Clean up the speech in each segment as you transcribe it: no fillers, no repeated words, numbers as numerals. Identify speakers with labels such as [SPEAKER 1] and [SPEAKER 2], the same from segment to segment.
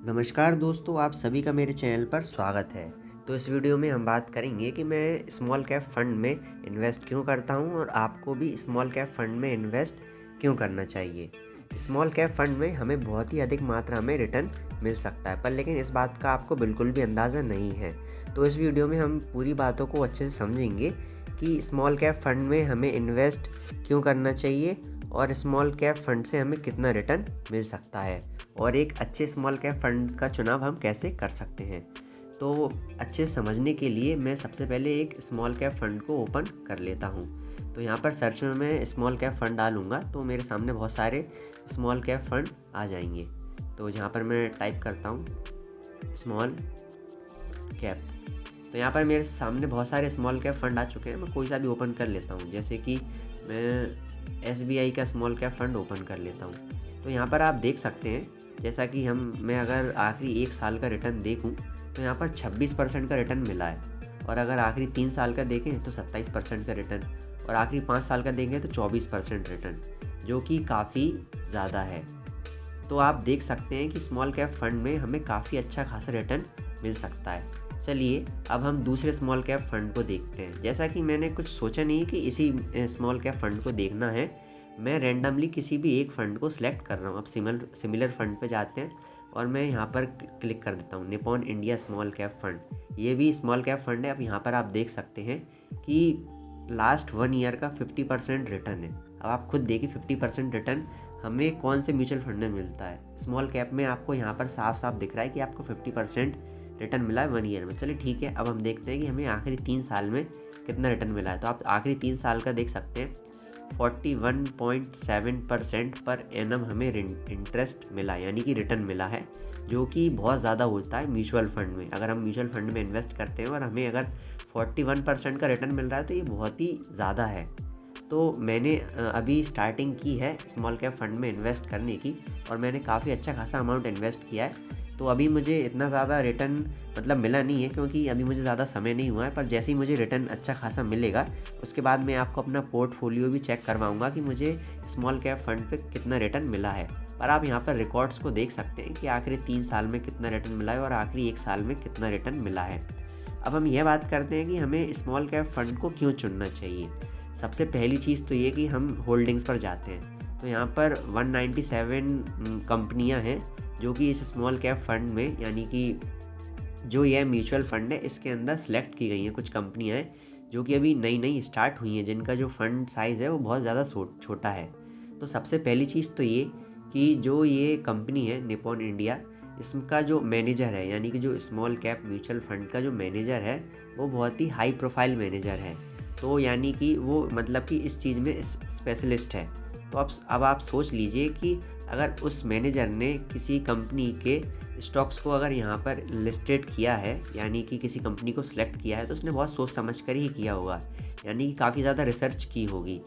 [SPEAKER 1] नमस्कार दोस्तों, आप सभी का मेरे चैनल पर स्वागत है। तो इस वीडियो में हम बात करेंगे कि मैं स्मॉल कैप फंड में इन्वेस्ट क्यों करता हूं और आपको भी स्मॉल कैप फंड में इन्वेस्ट क्यों करना चाहिए। स्मॉल कैप फंड में हमें बहुत ही अधिक मात्रा में रिटर्न मिल सकता है, पर लेकिन इस बात का आपको बिल्कुल भी अंदाज़ा नहीं है। तो इस वीडियो में हम पूरी बातों को अच्छे से समझेंगे कि स्मॉल कैप फंड में हमें इन्वेस्ट क्यों करना चाहिए और स्मॉल कैप फंड से हमें कितना रिटर्न मिल सकता है और एक अच्छे स्मॉल कैप फंड का चुनाव हम कैसे कर सकते हैं। तो अच्छे से समझने के लिए मैं सबसे पहले एक स्मॉल कैप फंड को ओपन कर लेता हूं। तो यहाँ पर सर्च में मैं स्मॉल कैप फंड डालूंगा तो मेरे सामने बहुत सारे स्मॉल कैप फंड आ जाएंगे। तो यहाँ पर मैं टाइप करता हूँ स्मॉल कैप, तो यहाँ पर मेरे सामने बहुत सारे स्मॉल कैप फंड आ चुके हैं। मैं कोई सा भी ओपन कर लेता हूँ, जैसे कि मैं SBI का स्मॉल कैप फंड ओपन कर लेता हूँ। तो यहाँ पर आप देख सकते हैं, जैसा कि मैं अगर आखिरी 1 साल का रिटर्न देखूँ तो यहाँ पर 26% का रिटर्न मिला है, और अगर आखिरी 3 साल का देखें तो 27% का रिटर्न, और आखिरी 5 साल का देखें तो 24% रिटर्न, जो कि काफ़ी ज़्यादा है। तो आप देख सकते हैं कि स्मॉल कैप फंड में हमें काफ़ी अच्छा खासा रिटर्न मिल सकता है। चलिए अब हम दूसरे स्मॉल कैप फंड को देखते हैं। जैसा कि मैंने कुछ सोचा नहीं कि इसी स्मॉल कैप फंड को देखना है, मैं रैंडमली किसी भी एक फ़ंड को सिलेक्ट कर रहा हूँ। अब सिमिलर फंड पे जाते हैं और मैं यहाँ पर क्लिक कर देता हूँ Nippon India small cap fund. ये भी स्मॉल कैप फंड है। अब यहाँ पर आप देख सकते हैं कि लास्ट 1 ईयर का 50% रिटर्न है। अब आप खुद देखिए 50% रिटर्न हमें कौन से म्यूचुअल फंड में मिलता है। स्मॉल कैप में आपको यहाँ पर साफ साफ दिख रहा है कि आपको 50% रिटर्न मिला है 1 ईयर में। चलिए ठीक है, अब हम देखते हैं कि हमें आखिरी 3 साल में कितना रिटर्न मिला है। तो आप आखिरी 3 साल का देख सकते हैं 41.7% पर एनम हमें इंटरेस्ट मिला, यानी कि रिटर्न मिला है, जो कि बहुत ज़्यादा होता है म्यूचुअल फंड में। अगर हम म्यूचुअल फंड में इन्वेस्ट करते हैं और हमें अगर 41% का रिटर्न मिल रहा है तो ये बहुत ही ज़्यादा है। तो मैंने अभी स्टार्टिंग की है स्मॉल कैप फंड में इन्वेस्ट करने की, और मैंने काफ़ी अच्छा खासा अमाउंट इन्वेस्ट किया है। तो अभी मुझे इतना ज़्यादा रिटर्न मतलब मिला नहीं है, क्योंकि अभी मुझे ज़्यादा समय नहीं हुआ है। पर जैसे ही मुझे रिटर्न अच्छा खासा मिलेगा उसके बाद मैं आपको अपना पोर्टफोलियो भी चेक करवाऊंगा कि मुझे स्मॉल कैप फंड पे कितना रिटर्न मिला है। पर आप यहाँ पर रिकॉर्ड्स को देख सकते हैं कि आखिरी 3 साल में कितना रिटर्न मिला है और आखिरी 1 साल में कितना रिटर्न मिला है। अब हम यह बात करते हैं कि हमें स्मॉल कैप फंड को क्यों चुनना चाहिए। सबसे पहली चीज़ तो ये कि हम होल्डिंग्स पर जाते हैं। तो यहाँ पर 197 कंपनियाँ हैं जो कि इस स्मॉल कैप फंड में, यानी कि जो यह म्यूचुअल फंड है इसके अंदर सेलेक्ट की गई हैं। कुछ कंपनियां हैं जो कि अभी नई नई स्टार्ट हुई हैं, जिनका जो फंड साइज़ है वो बहुत ज़्यादा छोटा है। तो सबसे पहली चीज़ तो ये कि जो ये कंपनी है निपॉन इंडिया, इसका जो मैनेजर है, यानी कि जो स्मॉल कैप म्यूचुअल फंड का जो मैनेजर है वो बहुत ही हाई प्रोफाइल मैनेजर है। तो यानी कि वो मतलब कि इस चीज़ में स्पेशलिस्ट है। तो अब आप सोच लीजिए कि अगर उस मैनेजर ने किसी कंपनी के स्टॉक्स को अगर यहाँ पर लिस्टेड किया है, यानी कि किसी कंपनी को सिलेक्ट किया है, तो उसने बहुत सोच समझ कर ही किया होगा, यानी कि काफ़ी ज़्यादा रिसर्च की होगी,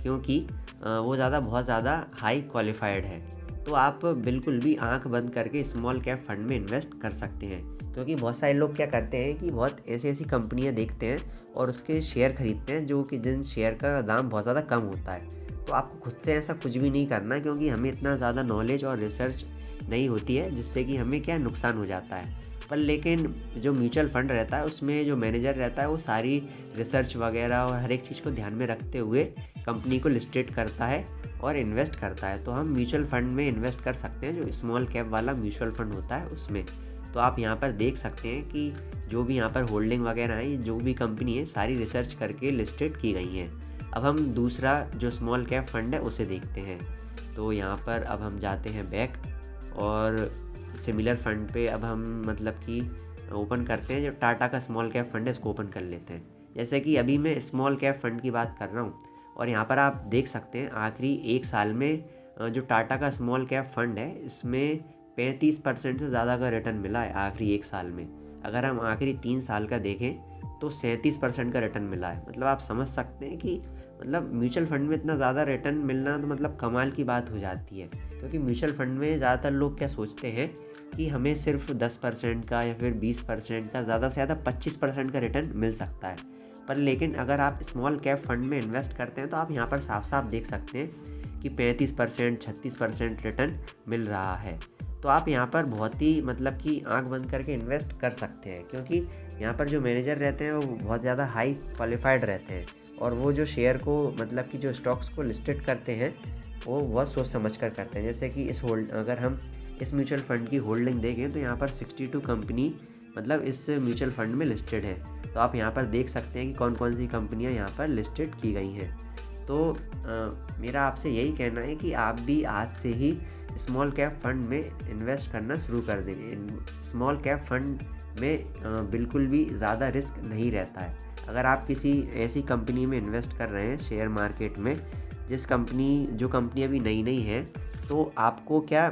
[SPEAKER 1] क्योंकि वो बहुत ज़्यादा हाई क्वालिफाइड है। तो आप बिल्कुल भी आंख बंद करके स्मॉल कैप फंड में इन्वेस्ट कर सकते हैं, क्योंकि बहुत सारे लोग क्या करते हैं कि बहुत ऐसी कंपनियां देखते हैं और उसके शेयर खरीदते हैं, जो कि जिन शेयर का दाम बहुत ज़्यादा कम होता है। तो आपको खुद से ऐसा कुछ भी नहीं करना, क्योंकि हमें इतना ज़्यादा नॉलेज और रिसर्च नहीं होती है, जिससे कि हमें क्या नुकसान हो जाता है। पर लेकिन जो म्यूचुअल फंड रहता है उसमें जो मैनेजर रहता है वो सारी रिसर्च वगैरह और हर एक चीज़ को ध्यान में रखते हुए कंपनी को लिस्टेड करता है और इन्वेस्ट करता है। तो हम म्यूचुअल फंड में इन्वेस्ट कर सकते हैं, जो स्मॉल कैप वाला म्यूचुअल फंड होता है उसमें। तो आप यहाँ पर देख सकते हैं कि जो भी यहाँ पर होल्डिंग वगैरह है, जो भी कंपनी है, सारी रिसर्च करके लिस्टेड की गई हैं। अब हम दूसरा जो स्मॉल कैप फंड है उसे देखते हैं। तो यहाँ पर अब हम जाते हैं बैक, और सिमिलर फंड पे अब हम मतलब कि ओपन करते हैं। जो टाटा का स्मॉल कैप फंड है इसको ओपन कर लेते हैं। जैसे कि अभी मैं स्मॉल कैप फंड की बात कर रहा हूँ, और यहाँ पर आप देख सकते हैं आखिरी 1 साल में जो टाटा का स्मॉल कैप फंड है इसमें 35% से ज़्यादा का रिटर्न मिला है आखिरी 1 साल में। अगर हम आखिरी 3 साल का देखें तो 37% का रिटर्न मिला है। मतलब आप समझ सकते हैं कि मतलब म्यूचुअल फंड में इतना ज़्यादा रिटर्न मिलना तो मतलब कमाल की बात हो जाती है। क्योंकि म्यूचुअल फंड में ज़्यादातर लोग क्या सोचते हैं कि हमें सिर्फ 10% का या फिर 20% का, ज़्यादा से ज़्यादा 25% का रिटर्न मिल सकता है। पर लेकिन अगर आप स्मॉल कैप फंड में इन्वेस्ट करते हैं तो आप यहाँ पर साफ साफ देख सकते हैं कि 35%, 36% रिटर्न मिल रहा है। तो आप यहाँ पर बहुत ही मतलब कि आंख बंद करके इन्वेस्ट कर सकते हैं, क्योंकि यहाँ पर जो मैनेजर रहते हैं वो बहुत ज़्यादा हाई क्वालिफाइड रहते हैं, और वो जो शेयर को मतलब कि जो स्टॉक्स को लिस्टेड करते हैं वो बहुत सोच समझ कर करते हैं। जैसे कि अगर हम इस म्यूचुअल फंड की होल्डिंग देखें तो यहाँ पर 62 कंपनी मतलब इस म्यूचुअल फंड में लिस्टेड है। तो आप यहाँ पर देख सकते हैं कि कौन कौन सी कंपनियाँ यहाँ पर लिस्टेड की गई हैं। तो मेरा आपसे यही कहना है कि आप भी आज से ही स्मॉल कैप फंड में इन्वेस्ट करना शुरू कर देंगे। स्मॉल कैप फंड में बिल्कुल भी ज़्यादा रिस्क नहीं रहता है। अगर आप किसी ऐसी कंपनी में इन्वेस्ट कर रहे हैं शेयर मार्केट में जो कंपनी अभी नई नई है, तो आपको क्या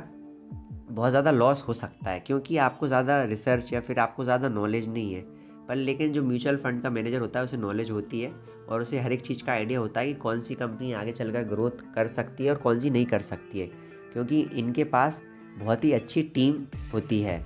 [SPEAKER 1] बहुत ज़्यादा लॉस हो सकता है, क्योंकि आपको ज़्यादा रिसर्च या फिर आपको ज़्यादा नॉलेज नहीं है। पर लेकिन जो म्यूचुअल फंड का मैनेजर होता है उसे नॉलेज होती है, और उसे हर एक चीज़ का आइडिया होता है कि कौन सी कंपनी आगे चलकर ग्रोथ कर सकती है और कौन सी नहीं कर सकती है, क्योंकि इनके पास बहुत ही अच्छी टीम होती है।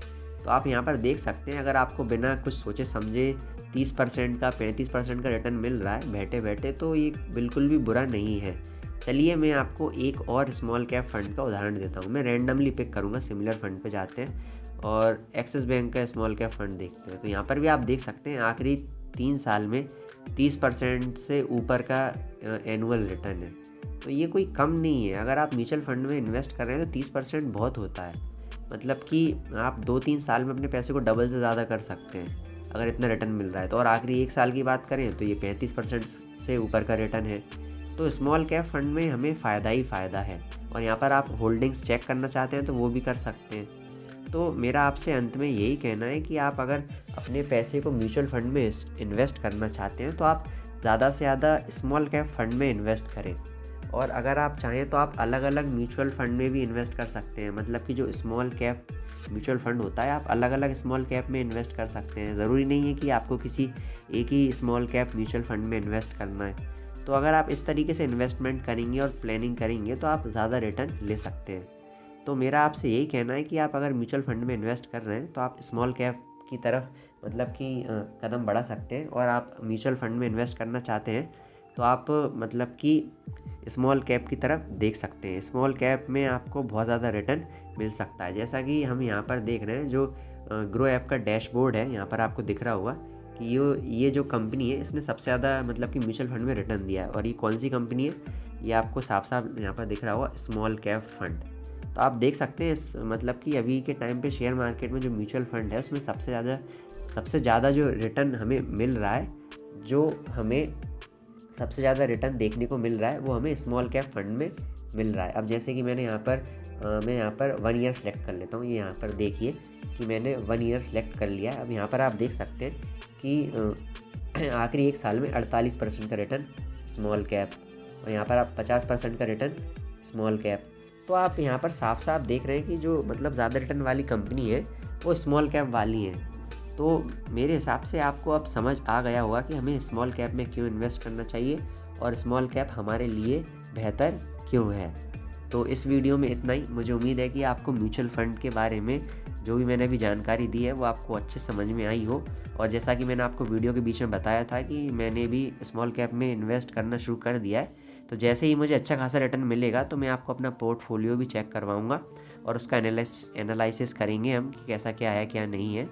[SPEAKER 1] तो आप यहाँ पर देख सकते हैं, अगर आपको बिना कुछ सोचे समझे 30% का 35% का रिटर्न मिल रहा है बैठे बैठे, तो ये बिल्कुल भी बुरा नहीं है। चलिए मैं आपको एक और स्मॉल कैप फंड का उदाहरण देता हूँ। मैं रैंडमली पिक करूँगा, सिमिलर फंड पे जाते हैं और एक्सिस बैंक का स्मॉल कैप फंड देखते हैं। तो यहाँ पर भी आप देख सकते हैं आखिरी 3 साल में 30% से ऊपर का एनुअल रिटर्न है। तो ये कोई कम नहीं है। अगर आप म्यूचुअल फंड में इन्वेस्ट कर रहे हैं तो 30% बहुत होता है। मतलब कि आप 2-3 साल में अपने पैसे को डबल से ज़्यादा कर सकते हैं अगर इतना रिटर्न मिल रहा है। तो और आखिरी 1 साल की बात करें तो ये 35% से ऊपर का रिटर्न है। तो स्मॉल कैप फंड में हमें फ़ायदा ही फ़ायदा है, और यहाँ पर आप होल्डिंग्स चेक करना चाहते हैं तो वो भी कर सकते हैं। तो मेरा आपसे अंत में यही कहना है कि आप अगर अपने पैसे को म्यूचुअल फंड में इन्वेस्ट करना चाहते हैं तो आप ज़्यादा से ज़्यादा स्मॉल कैप फंड में इन्वेस्ट करें, और अगर आप चाहें तो आप अलग अलग म्यूचुअल फंड में भी इन्वेस्ट कर सकते हैं। मतलब कि जो स्मॉल कैप म्यूचुअल फंड होता है आप अलग अलग स्मॉल कैप में इन्वेस्ट कर सकते हैं। ज़रूरी नहीं है कि आपको किसी एक ही स्मॉल कैप म्यूचुअल फंड में इन्वेस्ट करना है। तो अगर आप इस तरीके से इन्वेस्टमेंट करेंगे और प्लानिंग करेंगे तो आप ज़्यादा रिटर्न ले सकते हैं। तो मेरा आपसे यही कहना है कि आप अगर म्यूचुअल फंड में इन्वेस्ट कर रहे हैं तो आप स्मॉल कैप की तरफ मतलब कि कदम बढ़ा सकते हैं, और आप म्यूचुअल फंड में इन्वेस्ट करना चाहते हैं तो आप मतलब कि स्मॉल कैप की तरफ देख सकते हैं। स्मॉल कैप में आपको बहुत ज़्यादा रिटर्न मिल सकता है। जैसा कि हम यहाँ पर देख रहे हैं, जो ग्रो ऐप का डैशबोर्ड है यहाँ पर आपको दिख रहा होगा कि ये जो कंपनी है इसने सबसे ज़्यादा मतलब कि म्यूचुअल फंड में रिटर्न दिया है। और ये कौन सी कंपनी है ये आपको साफ साफ यहाँ पर दिख रहा होगा, स्मॉल कैप फंड। तो आप देख सकते हैं मतलब कि अभी के टाइम पे शेयर मार्केट में जो म्यूचुअल फंड है उसमें सबसे ज़्यादा जो रिटर्न हमें मिल रहा है, जो हमें सबसे ज़्यादा रिटर्न देखने को मिल रहा है वो हमें स्मॉल कैप फंड में मिल रहा है। अब जैसे कि मैं यहाँ पर 1 ईयर सेलेक्ट कर लेता हूँ। ये यहाँ पर देखिए कि मैंने 1 ईयर सेलेक्ट कर लिया। अब यहाँ पर आप देख सकते हैं कि आखिरी 1 साल में 48% का रिटर्न स्मॉल कैप, और यहाँ पर आप 50% का रिटर्न स्मॉल कैप। तो आप यहाँ पर साफ साफ देख रहे हैं कि जो मतलब ज़्यादा रिटर्न वाली कंपनी है वो स्मॉल कैप वाली है। तो मेरे हिसाब से आपको अब समझ आ गया होगा कि हमें स्मॉल कैप में क्यों इन्वेस्ट करना चाहिए और स्मॉल कैप हमारे लिए बेहतर क्यों है। तो इस वीडियो में इतना ही। मुझे उम्मीद है कि आपको म्यूचुअल फ़ंड के बारे में जो भी मैंने अभी जानकारी दी है वो आपको अच्छे समझ में आई हो। और जैसा कि मैंने आपको वीडियो के बीच में बताया था कि मैंने भी स्मॉल कैप में इन्वेस्ट करना शुरू कर दिया है, तो जैसे ही मुझे अच्छा खासा रिटर्न मिलेगा तो मैं आपको अपना पोर्टफोलियो भी चेक करवाऊँगा और उसका एनालिसिस करेंगे हम कि कैसा क्या है क्या नहीं है।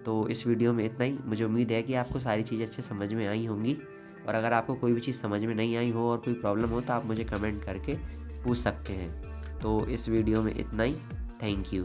[SPEAKER 1] तो इस वीडियो में इतना ही। मुझे उम्मीद है कि आपको सारी चीज़ें अच्छे समझ में आई होंगी, और अगर आपको कोई भी चीज़ समझ में नहीं आई हो और कोई प्रॉब्लम हो तो आप मुझे कमेंट करके पूछ सकते हैं। तो इस वीडियो में इतना ही। Thank you.